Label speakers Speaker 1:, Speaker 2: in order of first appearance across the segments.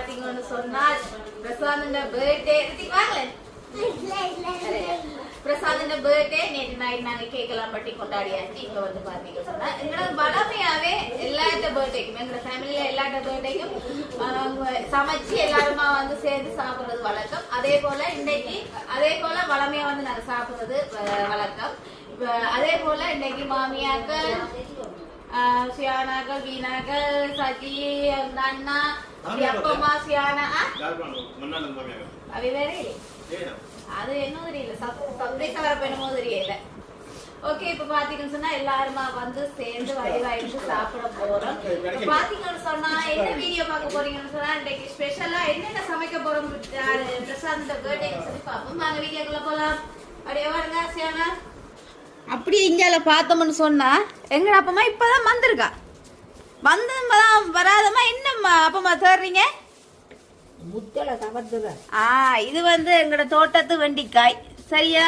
Speaker 1: பாத்தீங்கன்னு சொன்னால் பிரசாந்தோட பர்த்டே வாங்கல பிரசாந்தோட பர்த்டே நேற்று நைட் நாங்க கேக் எல்லாம் பட்டி கொண்டாடியாச்சு. இப்ப வந்து பாத்தீங்கன்னு சொன்னா எங்களோட வளமையாவே எல்லாட்ட பர்த்டேக்கும் எங்களோட ஃபேமிலியில எல்லாட்ட பர்த்டேக்கும் சமைச்சு எல்லாருமா வந்து சேர்ந்து சாப்பிடுறது வழக்கம். அதே போல இன்னைக்கு அதே போல வளமையா வந்து நாங்க சாப்பிடுறது வழக்கம். அதே போல இன்னைக்கு மாமியாக்கள் சியானாக்கள் வீணாக்கள் சஜி அந்த அண்ணா அப்பமா சியானா அது வேற அது என்ன தெரியல சப்தேச வரப்ப என்னமோ தெரியல. ஓகே இப்ப பாத்தீங்கன்னு சொன்னா எல்லாருமா வந்து சேர்ந்து வடிவாயிட்டு சாப்பிட போறோம். பாத்தீங்கன்னு சொன்னா என்ன வீடியோ பார்க்க போறீங்கன்னு சொன்னா இன்னைக்கு ஸ்பெஷலா என்னென்ன சமைக்க போறோம் பிரசாந்த் பர்த்டே சொல்லி பார்ப்போம். வாங்க வீடியோக்குள்ள போலாம். அப்படியே வாருங்க சியானா. அப்படியே இந்தியால பார்த்தோம்னு சொன்னா எங்கட அப்பமா இப்பதான் வந்திருக்கா. வந்ததான் வராதமா என்னம்மா அப்பமா தேடுறீங்க? இது வந்து எங்கட தோட்டத்து வெண்டிக்காய் சரியா.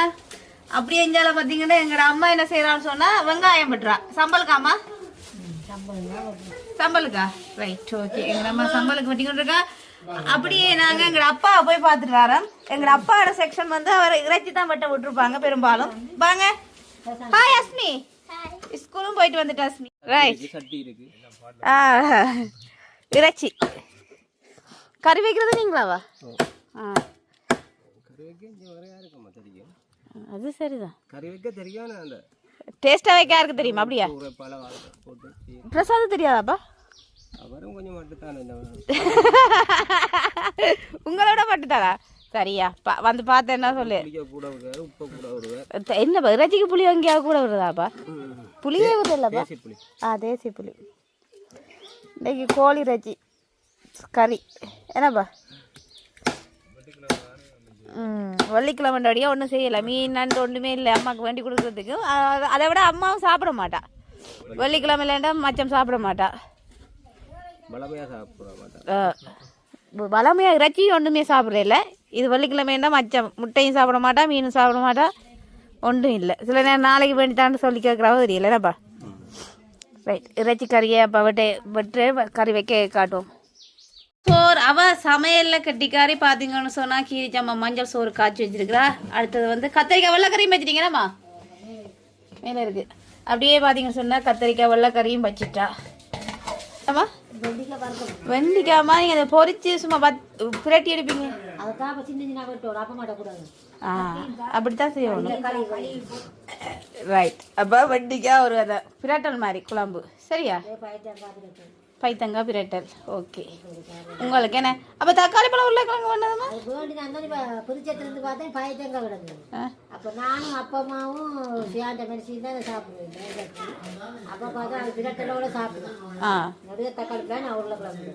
Speaker 1: அப்படியே இந்தியால பாத்தீங்கன்னா எங்கட அம்மா என்ன செய்யறான்னு சொன்னா வெங்காயம் வெட்டுறா. சம்பளுக்காமா? சம்பளுக்கா? Right okay. எங்க அம்மா சம்பளுக்கு வெட்டிக்கிட்டு இருக்கா. அப்படியே நாங்க எங்க அப்பா போய் பாத்துட்டு வரோம். எங்க அப்பாவோட செக்ஷன் வந்து அவர் இறைச்சி தான் வெட்ட விட்டுருப்பாங்க பெரும்பாலும். வாங்க. ஹாய் அஸ்மி. ஸ்கூலும் போயிட்டு வந்துட்டு அஸ்மி. ரைட். இறைச்சி கறி வைக்கிறது நீங்களாவா? அது சரிதான். கறி வைக்க தெரியும். டேஸ்டா வைக்க யாருக்கு தெரியுமா? அப்படியா? பிரசாத் தெரியாதாப்பா? அவரும் கொஞ்சம் மட்டும் உங்களோட மட்டும்தானா? சரியா வந்து பார்த்து என்ன சொல்லு. என்ன இறைச்சிக்கு புளி எங்கேயாவது கூட வருதாப்பா? புளியே விடலப்பா. தேசி புளி. இன்னைக்கு கோழி இறைச்சி கறி என்னப்பா? வெள்ளிக்கிழமைண்டியா ஒன்றும் செய்யலை. மீன் நண்டு ஒன்றுமே இல்லை அம்மாவுக்கு வேண்டி கொடுக்குறதுக்கு. அதை விட அம்மாவும் சாப்பிட மாட்டா. வெள்ளிக்கிழமை இல்லைண்டா மச்சம் சாப்பிட மாட்டா. பலமையாக இறைச்சி ஒன்றுமே சாப்பிட்றதில்ல. இது வெள்ளிக்கிழமைன்னா மச்சம் முட்டையும் சாப்பிட மாட்டா, மீனும் சாப்பிட மாட்டா, ஒன்றும் இல்லை. சில நேரம் நாளைக்கு வேண்டித்தான்னு சொல்லி கேட்குறாவோ தெரியல என்னப்பா. ரைட் இறைச்சி கறியை அப்போ வெட்டு கறி வைக்க காட்டுவோம். சோறு சமையலில் கட்டிக்காரி பார்த்தீங்கன்னு சொன்னால் கீரிச்சம்மா மஞ்சள் சோறு காய்ச்சி வச்சிருக்கிறா. அடுத்தது வந்து கத்திரிக்காய் வெள்ளைக்கறியும் வச்சிட்டீங்கன்னாம்மா மேலே இருக்குது. அப்படியே பார்த்தீங்கன்னு சொன்னால் கத்திரிக்காய் வெள்ளைக்கறியும் வச்சிட்டா. ஆமா வெண்டிக்காமா நீங்கள் அதை பொறிச்சு சும்மா புரட்டி எடுப்பீங்க. அப்படித்தான் செய்யணும். ரைட். அப்போ வெண்டிக்காய் ஒரு அதை பிரட்டல் மாதிரி குழம்பு சரியா? பைத்தங்காய் பிரட்டல். ஓகே. உங்களுக்கு என்ன அப்போ தக்காளி பழம் உருளைக்கிழங்கு பண்ணதுமா?
Speaker 2: புதுச்சத்திலிருந்து பார்த்தேன் பைத்தங்காய் கிடக்கு. அப்போ நானும் அப்பமாவும் சியாண்ட மெடிசி தான் சாப்பிடுவேன். அப்போ பார்த்தா அது பிரட்டலோட சாப்பிடுவேன். நிறைய தக்காளி பழம் நான் உருளைக்கிழங்கு.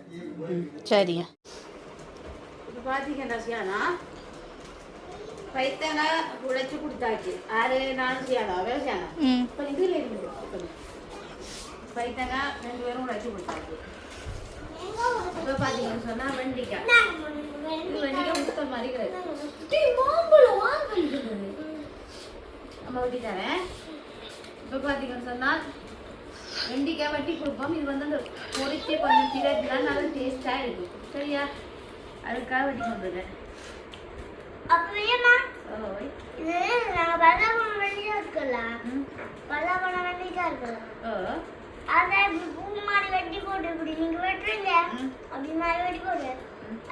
Speaker 1: சரிங்க. இப்போ பார்த்தீங்கன்னா சியானா பைத்தங்காய் உடைச்சு கொடுத்தாச்சு. ஆறு நானும் சியானா வேலை சியானா இப்போ இதில் இருந்து பைத்தங்காய் 2 பேரும் உடைச்சு கொடுத்தாச்சு. இப்போ பார்த்தீங்கன்னு சொன்னால் வெண்டிக்காய் இது வெண்டிக்காய் முத்தல் மாதிரி கிடையாது. நம்ம வெட்டி தரேன். இப்போ பார்த்தீங்கன்னு சொன்னால் வெண்டிக்காய் வெட்டி கொடுப்போம். இது வந்து அந்த பொறிச்சு கொஞ்சம் திரட்டினா நல்லா டேஸ்டாக இருக்கும் சரியா? அதுக்காக வெட்டி கொண்டுருக்கேன்.
Speaker 3: அதை பூ மாதிரி வெட்டி போட்டு இப்படி நீங்க வெட்டுறீங்க அப்படி மாதிரி வெட்டி போட்டு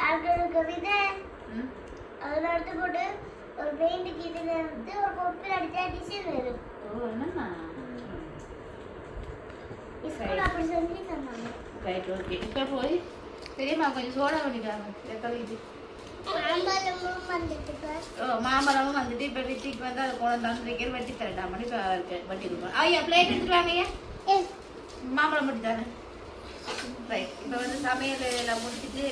Speaker 3: அதுக்கு விதை அதில் எடுத்து போட்டு ஒரு பெயிண்ட் கீட்டில் எடுத்து ஒரு கொப்பில் அடித்தா டிசைன் வரும். ஸ்கூல் அப்படி சொல்லி தந்தாங்க.
Speaker 1: Right okay. இப்போ போய் பெரியம்மா கொஞ்சம் சோடா பண்ணிட்டாங்க கழுவிட்டு. மாமரமும் வந்துட்டு இப்போ ரித்திக்கு வந்து அதை குழந்தை வைக்கிற வெட்டி தரட்டா மணி இப்போ வெட்டி கொடுப்போம். ஐயா பிளேட் எடுத்துட்டு வாங்க ஐயா. மாம்பழம் மட்டும் தானே? ரைட். இப்போ வந்து சமையல் எல்லாம் முடிச்சுட்டு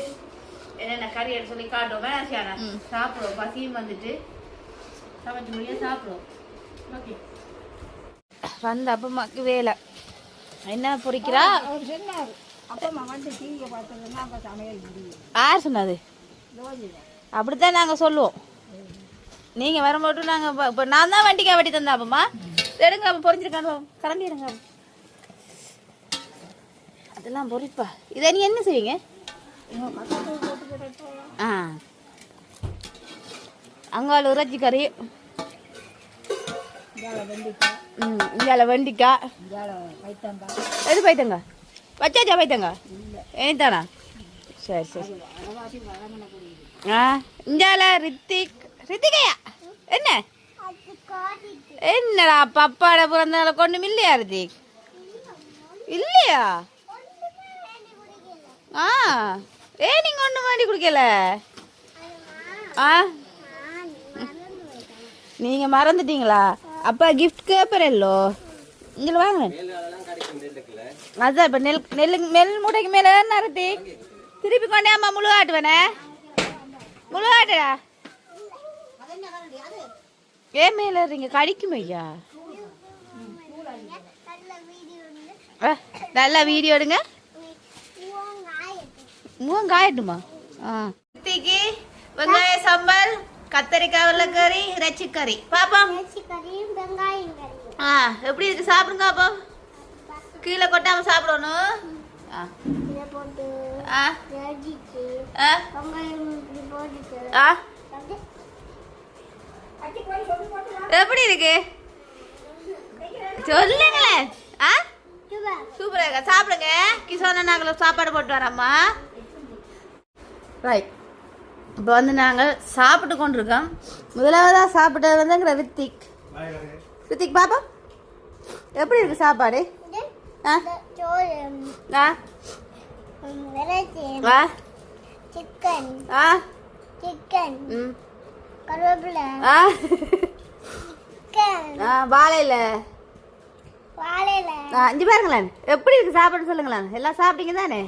Speaker 1: என்னென்ன கறி எடுத்து சொல்லி காட்டுவோம். சியானா சாப்பிடுவோம். பசியும் வந்துட்டு சமைச்சு முடிய சாப்பிடுவோம். ஓகே. வந்து அப்பம்மாக்கு வேலை என்ன பொறிக்கிறா?
Speaker 2: அப்பமா வந்து டிவியை பார்த்ததுன்னா அப்போ சமையல் முடியும்.
Speaker 1: யார் சொன்னது? அப்படித்தான் நாங்கள் சொல்லுவோம். நீங்கள் வரும்போது நாங்கள் இப்போ நான் தான் வண்டிக்காய் வெட்டி தந்தேன். அப்பம்மா எடுங்க அப்போ பொறிஞ்சிருக்காங்க கரண்டி எடுங்க. அதெல்லாம் பொறிப்பா. இதை நீ என்ன செய்வீங்க? ஆ அங்கால இறைச்சி கறி, இங்கால வெண்டிக்காய், எது பைத்தங்க வச்சாச்சா பைத்தங்க ஏதானா? சரி சரி. ஆ இங்கால ரித்திகையா என்ன என்னடா பப்பாட பிறந்த நாள் கொண்டு இல்லையா ரித்திக்? இல்லையா? ஆ ஏன் நீங்க ஒன்றும் வேண்டி குடிக்கல? ஆ நீங்க மறந்துட்டீங்களா? அப்பா கிஃப்ட் கேப்பரல்லோ இங்கே வாங்க. அதான் இப்போ நெல் மூட்டைக்கு மேலே நிறுத்தி திருப்பி கொண்டே அம்மா முழு ஆட்டுவேனே. முழு ஆட்டுடா. ஏன் மேலே இருங்க கடிக்கும் ஐயா. நல்லா வீடியோ எடுங்க. முகம் காயட்டுமா? ஆ வெங்காய சம்பல், கத்தரிக்காய் வெள்ளைக்கறி, இறைச்சி கறி. பாப்பா ஆ எப்படி இருக்கு சாப்பிடுங்க. அப்போ கீழே கொட்டாம சாப்பிடணும். எப்படி இருக்கு சொல்லுங்களேன். ஆ சூப்பரா இருக்கா? சாப்பிடுங்க. கிஷோன நாங்களும் சாப்பாடு போட்டு வரோம்மா. ரைட், இப்போ வந்து நாங்கள் சாப்பிட்டு கொண்டிருக்கோம். முதலாவதாக சாப்பிட்டது வந்து ரித்திக். ரித்திக் பாப்பா எப்படி இருக்கு சாப்பாடு? வாழையில இஞ்சி பாருங்களேன் எப்படி இருக்கு சாப்பாடு சொல்லுங்களேன். எல்லாம் சாப்பிட்டீங்க தானே?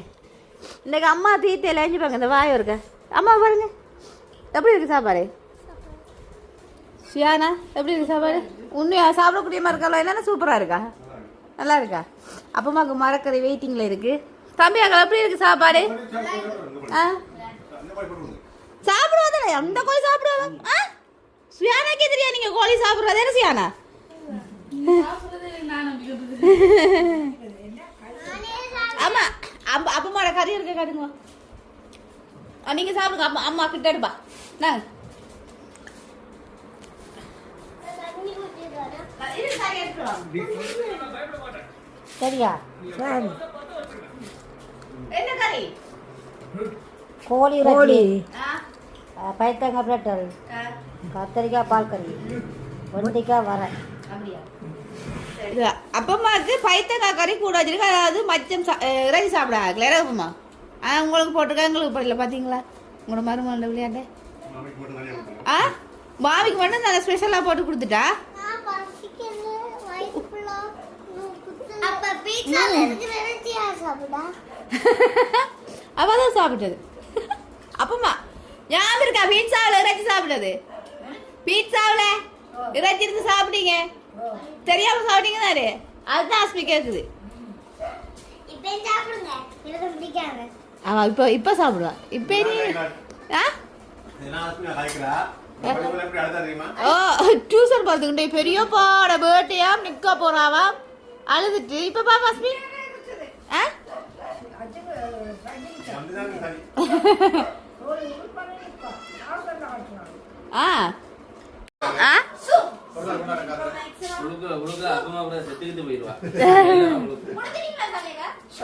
Speaker 1: இன்னைக்கு அம்மா தீத்தையில் இஞ்சி பாருங்க. இந்த வாயம் இருக்க அம்மா பாருங்க எப்படி இருக்கு சாப்பாடு. சியானா எப்படி இருக்கு சாப்பாடு? உண்மையா சாப்பிடக்கூடிய மாதிரி இருக்கா? என்னென்ன சூப்பராக இருக்கா? நல்லா இருக்கா? அப்பமாக்கு மரக்கறி வெயிட்டிங்கில் இருக்கு. தம்பி அங்கே எப்படி இருக்கு சாப்பாடு? ஆ சாப்பிடுவாதானே அந்த கோழி சாப்பிடுவாங்க. ஆ சியானாக்கே தெரியா நீங்க கோழி சாப்பிடுறதே சியானா? ஆமா அப்பமாட கறி இருக்க காட்டுங்க. நீங்க சாப்பிடுங்க. அம்மா அம்மா கிட்ட எடுப்பா. நான்
Speaker 2: சரியா?
Speaker 1: என்ன கறி?
Speaker 2: கோழி, பைத்தங்காய் பிரட்டல், கத்தரிக்காய் பால் கறி, வெண்டைக்காய் வர.
Speaker 1: அப்பமாக்கு பைத்தங்காய் கறி கூட வச்சிருக்க. அதாவது மச்சம் இறைச்சி சாப்பிடாங்களே அப்பமா. உங்களுக்கு போட்டிருக்கா எங்களுக்கு போடல. பார்த்தீங்களா உங்களோட மருமகள விளையாட்டு? ஆ மாவிக்கு மட்டும் நல்லா ஸ்பெஷலாக போட்டு கொடுத்துட்டா. அவதான் சாப்பிட்டது. அப்பமா ஞாபகம் இருக்கா? பீட்சாவில் இறைச்சி சாப்பிட்டது. பீட்சாவில் இறைச்சி இருந்து சாப்பிட்டீங்க. தெரியாம சாப்பிட்டீங்க தானே? அதுதான் ஆஸ்மி கேக்குது. அவன் இப்போ சாப்பிடுவா. இப்போ டியூஷன் பார்த்துக்கிட்டே பெரிய பாட பேட்டையா நிக்க போறாவா அழுதுட்டு. இப்ப பாப்பா ஆஸ்மி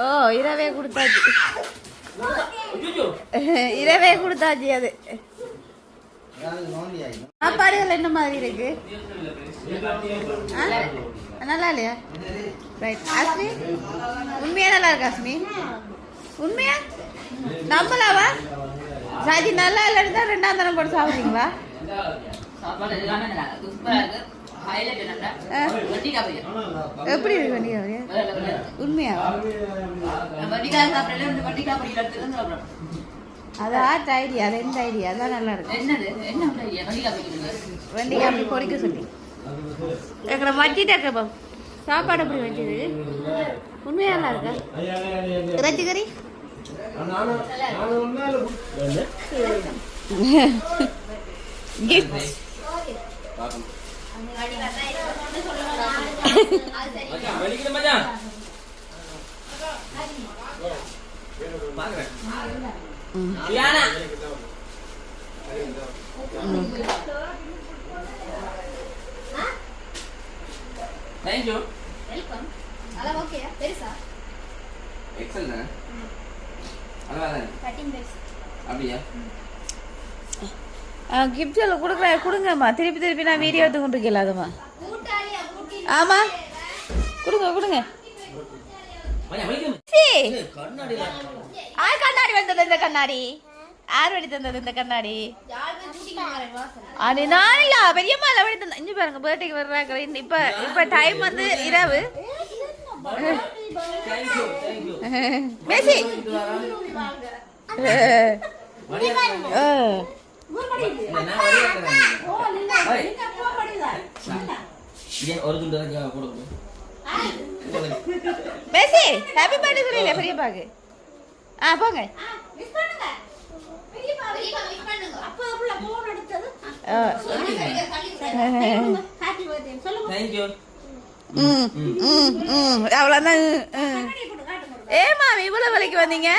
Speaker 1: ஓ இரவே கொடுத்தாச்சு. இரவே கொடுத்தாச்சு. அது சாப்பாடுகள் என்ன மாதிரி இருக்கு? நல்லா இல்லையா? ரைட் ஆஸ்மி உண்மையா நல்லா இருக்கு. ஆஸ்மி உண்மையா நம்பலாவா? சாஜி நல்லா இல்லைன்னு தான் ரெண்டாம் தரம் போட்டு சாப்பிட்றீங்களா? எப்படி இருக்கு வெண்டிக்காய்? உண்மையா? அதான் ஐடியா. அது எந்த ஐடியா? அதான் நல்லா இருக்கு. வெண்டிக்காய் அப்படி பொறிக்க சொல்லி எங்களை வச்சிட்டேன். சாப்பாடு அப்படி வச்சது உண்மையா நல்லா இருக்கா? இறைச்சி கறி
Speaker 4: தேங்க்யூ.
Speaker 1: வெல்கம். அல ஓகேயா? பெருசா?
Speaker 4: எக்ஸல் தானே? அதான்
Speaker 1: கட்டிங் பெருசு.
Speaker 4: அப்படியா?
Speaker 5: கிஃப்ட் எல்லாம் கொடுங்கம்மா. திருப்பி நான் வீடியோ எடுத்து கொண்டு இருக்கலாதம்மா.
Speaker 1: கூட்டாளியா கூட்டி.
Speaker 5: ஆமா கொடுங்க. கண்ணாடி வந்தது இந்த கண்ணாடி. யார் வெடி தந்தது இந்த கண்ணாடி? அது நான் இல்ல பெரியம்மா இல்ல வெடி தந்த. இங்க பாருங்க பர்த்டேக்கு வர்றாங்க. இப்ப டைம் வந்து இரவு. பேசி பேசி ஹாப்பி பர்த்டே சொல்லில பெரியப்பாக்கு. போங்க. அவ்வளவுதான். ஏமா இவ்வளவு வேலைக்கு வந்தீங்க?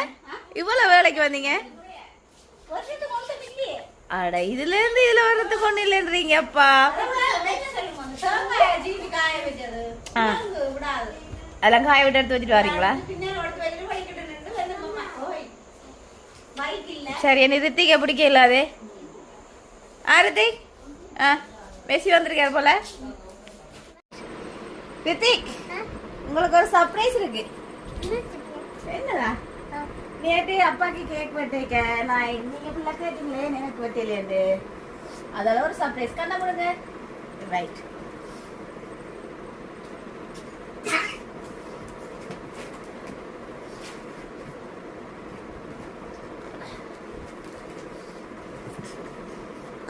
Speaker 5: அட இதுல இருந்து இதுல வர்றதுக்கு ஒண்ணு இல்லைன்றீங்கப்பா. அதெல்லாம் காய விட்டு எடுத்து வச்சுட்டு வரீங்களா? சரி என்ன ரித்திகை பிடிக்க இல்லாதே. ரித்திக் மெஸ்ஸி வந்திருக்காரு போல. ரித்திக் உங்களுக்கு ஒரு சர்ப்ரைஸ் இருக்கு. என்னடா? நேற்று அப்பாக்கு கேக் வெட்டிக்க நான் நீங்க பிள்ளை கேட்டீங்களே எனக்கு வெட்டிலேருந்து. அதெல்லாம் ஒரு சர்ப்ரைஸ். கண்ணா கொடுங்க. ரைட்.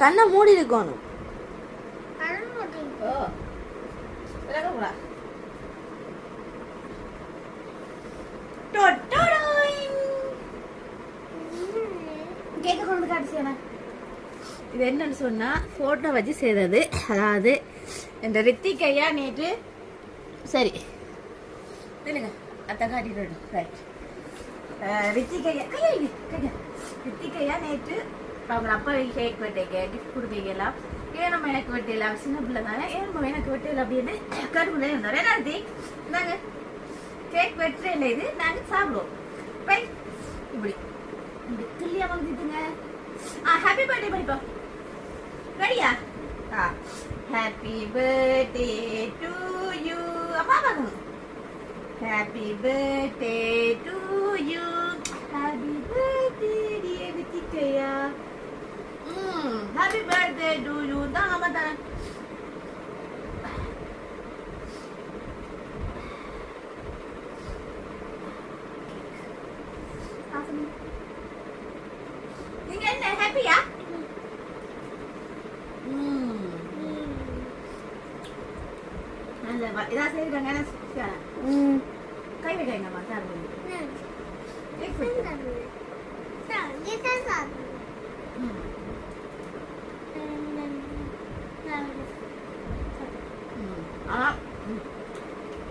Speaker 5: கண்ணை மூடி இருக்கணும். இது என்னன்னு சொன்னா போட்டோ வச்சு செய்தது. அதாவது இந்த ரித்திக் ஐயா நேற்று சரி இல்லைங்க அத்தை காட்டிட்டு ரைட். ரித்திக் ஐயா நேற்று அவங்க அப்பா கேக் வெட்டிக்க கிஃப்ட் கொடுப்பீங்கலாம். ஏன் நம்ம எனக்கு வெட்டிடலாம் சின்ன பிள்ளை தானே ஏன் நம்ம எனக்கு வெட்டிடலாம் அப்படின்னு கரும்புலே இருந்தார். என்ன ரித்திக் நாங்க கேக் வெட்டுறே இல்லை இது நாங்கள் சாப்பிடுவோம். ரைட் இப்படி இப்படி கிள்ளியா வாங்கிட்டுங்க. ஹாப்பி பர்த்டே படிப்போம். ரெடியா? Happy birthday to you. அப்பா பார்க்கணும். Happy birthday to you. Happy birthday dear ரித்திகையா. Happy birthday to you. தான் அம்மா தானே. நீங்க என்ன ஹாப்பியா? இதா செய்யறாங்க. கை வைக்காங்கம்மா சார்.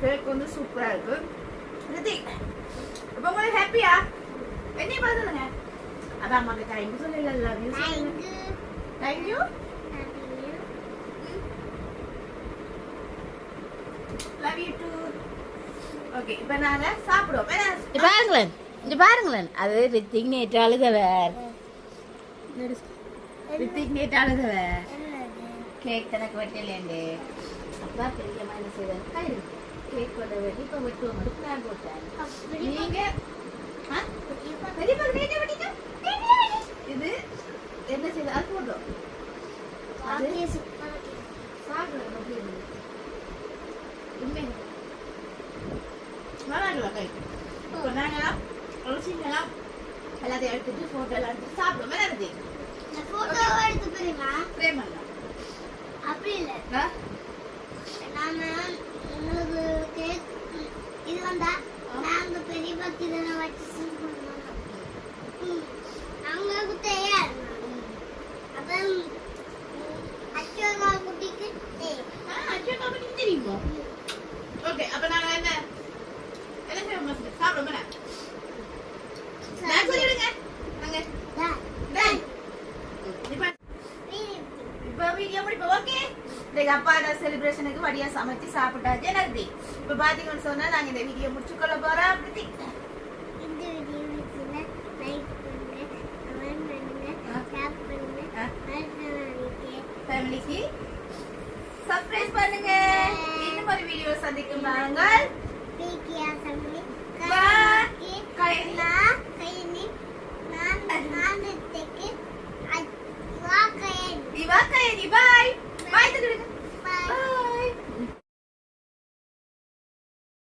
Speaker 5: கேக் வந்து சூப்பரா இருக்கு. இப்ப உங்களுக்கு ஹாப்பியா? என்ன பாருங்க. அதான் அம்மாக்கு தேங்க்யூ சொல்லல. Love you. Thank you. Love you to. Okay இப்போ நாங்க சாப்பிடுவோம். பாருங்களேன் அது ரித்திக் நேற்று அழுதவர். கேக் தனக்கு வெட்டலேண்டு. அப்பா பெரியம்மா என்ன செய்தாரு? கேக் கொண்டு வெட்டி இப்போ வெட்டுவோம் பிளான் போட்டாங்க. நீங்க இது என்ன செய்த அது போட்டோம். எல்லாத்தையும் எடுத்துட்டு போட்டோ எல்லாம் எடுத்து சாப்பிடுவோம். அப்படி இல்ல
Speaker 3: உங்களுக்கு கேக் இது வந்தா நாங்க பெரிய பக்தி தானே வச்சு அவங்களுக்கு தெரியாது. அப்புறம் அச்சோமா குட்டிக்கு
Speaker 1: தெரியுமோ? ஓகே அப்ப நாங்க என்ன என்ன செய்வோம்? சாப்பிடுவோம். சொல்லிடுங்க நாங்க
Speaker 5: இன்றைக்கு அப்பாவோட செலிப்ரேஷனுக்கு வடியா சமைச்சு சாப்பிட்டாச்சு எனக்கு. இப்ப பாத்தீங்கன்னு சொன்னா நாங்க இந்த வீடியோ முடிச்சுக்கொள்ள போறோம். அப்படி
Speaker 3: இந்த வீடியோ பிடிச்சிருந்தா லைக் பண்ணுங்க, கமெண்ட் பண்ணுங்க, ஷேர் பண்ணுங்க,
Speaker 5: ஃபேமிலிக்கு சப்ஸ்கிரைப் பண்ணுங்க. இன்னும் ஒரு வீடியோ சந்திக்கும் நாங்கள்